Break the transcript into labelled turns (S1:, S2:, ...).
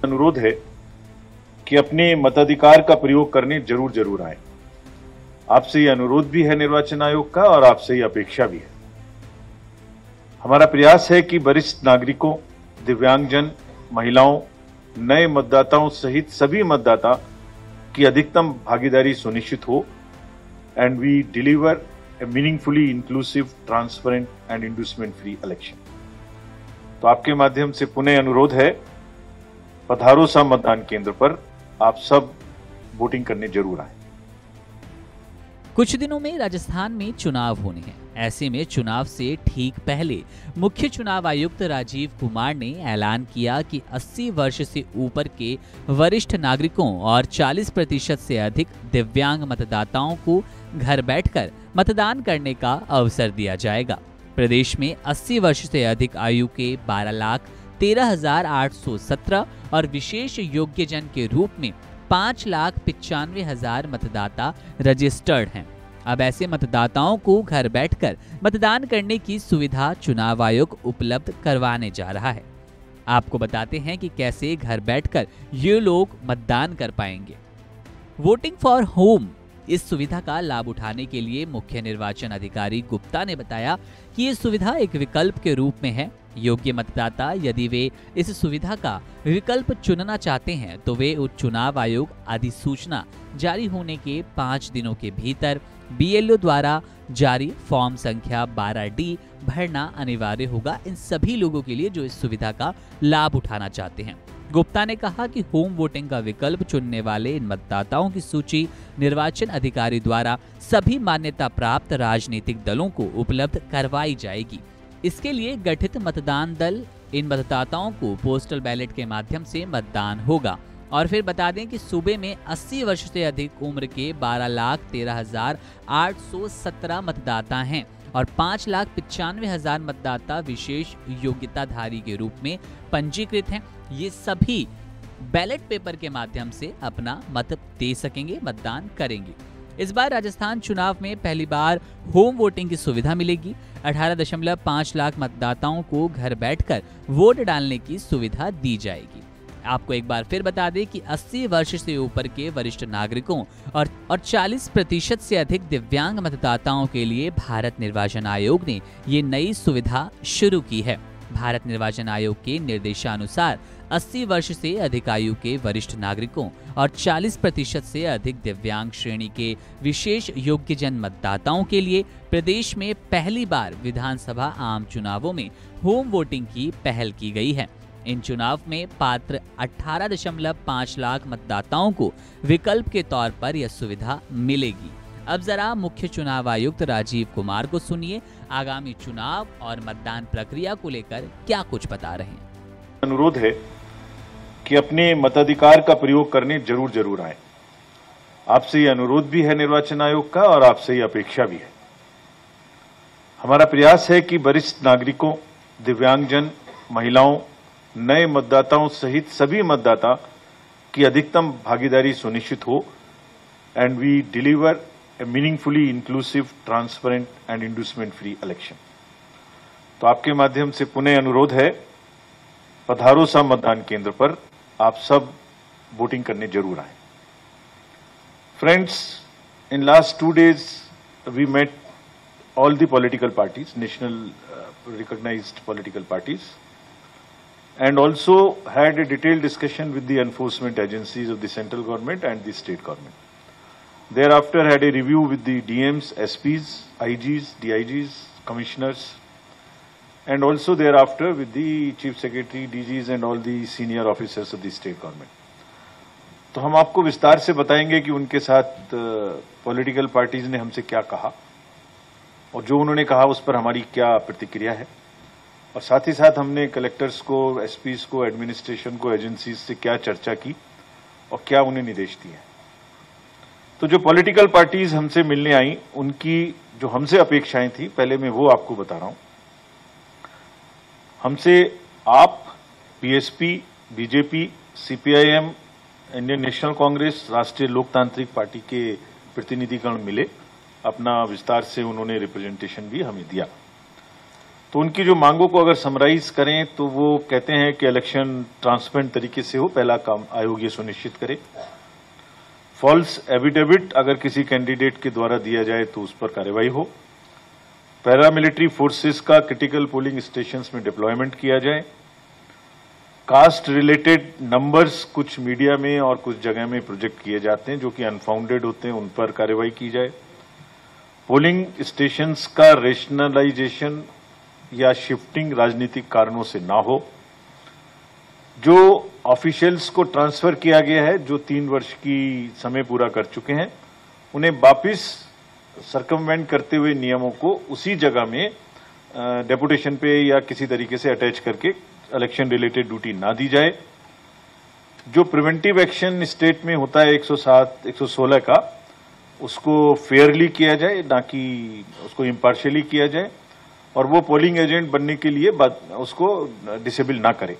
S1: अनुरोध है कि अपने मताधिकार का प्रयोग करने जरूर आए। आपसे ये अनुरोध भी है निर्वाचन आयोग का और आपसे ये अपेक्षा भी है। हमारा प्रयास है कि वरिष्ठ नागरिकों, दिव्यांगजन, महिलाओं, नए मतदाताओं सहित सभी मतदाता की अधिकतम भागीदारी सुनिश्चित हो and we deliver a meaningfully inclusive, transparent and inducement free election. तो आपके माध्यम से पुनः अनुरोध है, पधारो सा मतदान केंद्र पर, आप सब वोटिंग करने जरूर आए।
S2: कुछ दिनों में राजस्थान में चुनाव होने हैं। ऐसे में चुनाव से ठीक पहले मुख्य चुनाव आयुक्त राजीव कुमार ने ऐलान किया कि 80 वर्ष से ऊपर के वरिष्ठ नागरिकों और 40% से अधिक दिव्यांग मतदाताओं को घर बैठकर मतदान करने का अवसर दिया जाएगा। प्रदेश में 80 वर्ष से अधिक आयु के 12,13,817 और विशेष योग्यजन के रूप में 5,95,000 मतदाता रजिस्टर्ड हैं। अब ऐसे मतदाताओं को घर बैठकर मतदान करने की सुविधा चुनाव आयोग उपलब्ध करवाने जा रहा है। आपको बताते हैं कि कैसे घर बैठकर ये लोग मतदान कर पाएंगे। वोटिंग फॉर होम इस सुविधा का लाभ उठाने के लिए मुख्य निर्वाचन अधिकारी गुप्ता ने बताया कि ये सुविधा एक विकल्प के रूप में है। योग्य मतदाता यदि वे इस सुविधा का विकल्प चुनना चाहते हैं तो वे चुनाव आयोग अधिसूचना जारी होने के 5 दिनों के भीतर BLO द्वारा जारी फॉर्म संख्या 12D भरना अनिवार्य होगा इन सभी लोगों के लिए जो इस सुविधा का लाभ उठाना चाहते हैं। गुप्ता ने कहा कि होम वोटिंग का विकल्प चुनने वाले इन मतदाताओं की सूची निर्वाचन अधिकारी द्वारा सभी मान्यता प्राप्त राजनीतिक दलों को उपलब्ध करवाई जाएगी। इसके लिए गठित मतदान दल इन मतदाताओं को पोस्टल बैलेट के माध्यम से मतदान होगा। और फिर बता दें कि सूबे में 80 वर्ष से अधिक उम्र के 12,13,817 मतदाता हैं और 5,95,000 मतदाता विशेष योग्यताधारी के रूप में पंजीकृत हैं। ये सभी बैलेट पेपर के माध्यम से अपना मत दे सकेंगे, मतदान करेंगे। इस बार राजस्थान चुनाव में पहली बार होम वोटिंग की सुविधा मिलेगी। 18.5 लाख मतदाताओं को घर बैठकर वोट डालने की सुविधा दी जाएगी। आपको एक बार फिर बता दें कि 80 वर्ष से ऊपर के वरिष्ठ नागरिकों और 40% से अधिक दिव्यांग मतदाताओं के लिए भारत निर्वाचन आयोग ने ये नई सुविधा शुरू की है। भारत निर्वाचन आयोग के निर्देशानुसार 80 वर्ष से अधिक आयु के वरिष्ठ नागरिकों और 40% से अधिक दिव्यांग श्रेणी के विशेष योग्यजन मतदाताओं के लिए प्रदेश में पहली बार विधानसभा आम चुनावों में होम वोटिंग की पहल की गई है। इन चुनाव में पात्र 18.5 लाख मतदाताओं को विकल्प के तौर पर यह सुविधा मिलेगी। अब जरा मुख्य चुनाव आयुक्त राजीव कुमार को सुनिए, आगामी चुनाव और मतदान प्रक्रिया को लेकर क्या कुछ बता रहे हैं।
S1: अनुरोध है कि अपने मताधिकार का प्रयोग करने जरूर आए। आपसे ये अनुरोध भी है निर्वाचन आयोग का और आपसे ये अपेक्षा भी है। हमारा प्रयास है कि वरिष्ठ नागरिकों, दिव्यांगजन, महिलाओं, नए मतदाताओं सहित सभी मतदाता की अधिकतम भागीदारी सुनिश्चित हो and we deliver a meaningfully inclusive, transparent and inducement free election. तो आपके माध्यम से पुनः अनुरोध है, पधारो सा मतदान केंद्र पर, आप सब वोटिंग करने जरूर आए। Friends, in last 2 days we met all the political parties, national recognized political parties, and also had a detailed discussion with the enforcement agencies of the central government and the state government. Thereafter had a review with the DMs, SPs, IGs, DIGs, commissioners, and also thereafter with the chief secretary, DGs and all the senior officers of the state government. तो हम आपको विस्तार से बताएंगे कि उनके साथ political parties ने हमसे क्या कहा और जो उन्होंने कहा उस पर हमारी क्या प्रतिक्रिया है, और साथ ही साथ हमने कलेक्टर्स को, एसपीज को, एडमिनिस्ट्रेशन को, एजेंसीज से क्या चर्चा की और क्या उन्हें निर्देश दिए। तो जो पॉलिटिकल पार्टीज हमसे मिलने आई, उनकी जो हमसे अपेक्षाएं थी, पहले मैं वो आपको बता रहा हूं। हमसे आप, PSP, BJP, CPIM, Indian national Congress, राष्ट्रीय लोकतांत्रिक पार्टी के प्रतिनिधिगण मिले। अपना विस्तार से उन्होंने रिप्रेजेंटेशन भी हमें दिया। तो उनकी जो मांगों को अगर समराइज करें तो वो कहते हैं कि इलेक्शन ट्रांसपेरेंट तरीके से हो, पहला काम आयोग ये सुनिश्चित करे। फॉल्स एफिडेविट अगर किसी कैंडिडेट के द्वारा दिया जाए तो उस पर कार्रवाई हो। पैरामिलिट्री फोर्सेस का क्रिटिकल पोलिंग स्टेशंस में डिप्लॉयमेंट किया जाए। कास्ट रिलेटेड नंबर्स कुछ मीडिया में और कुछ जगह में प्रोजेक्ट किए जाते हैं जो कि अनफाउंडेड होते हैं, उन पर कार्रवाई की जाए। पोलिंग स्टेशंस का रेशनलाइजेशन या शिफ्टिंग राजनीतिक कारणों से ना हो। जो ऑफिशियल्स को ट्रांसफर किया गया है, जो 3 वर्ष की समय पूरा कर चुके हैं, उन्हें वापिस सर्कमवेंट करते हुए नियमों को उसी जगह में डेपुटेशन पे या किसी तरीके से अटैच करके इलेक्शन रिलेटेड ड्यूटी ना दी जाए। जो प्रिवेंटिव एक्शन स्टेट में होता है 107, 116 का, उसको फेयरली किया जाए, ना कि उसको इम्पार्शियली किया जाए, और वो पोलिंग एजेंट बनने के लिए उसको डिसेबल ना करे।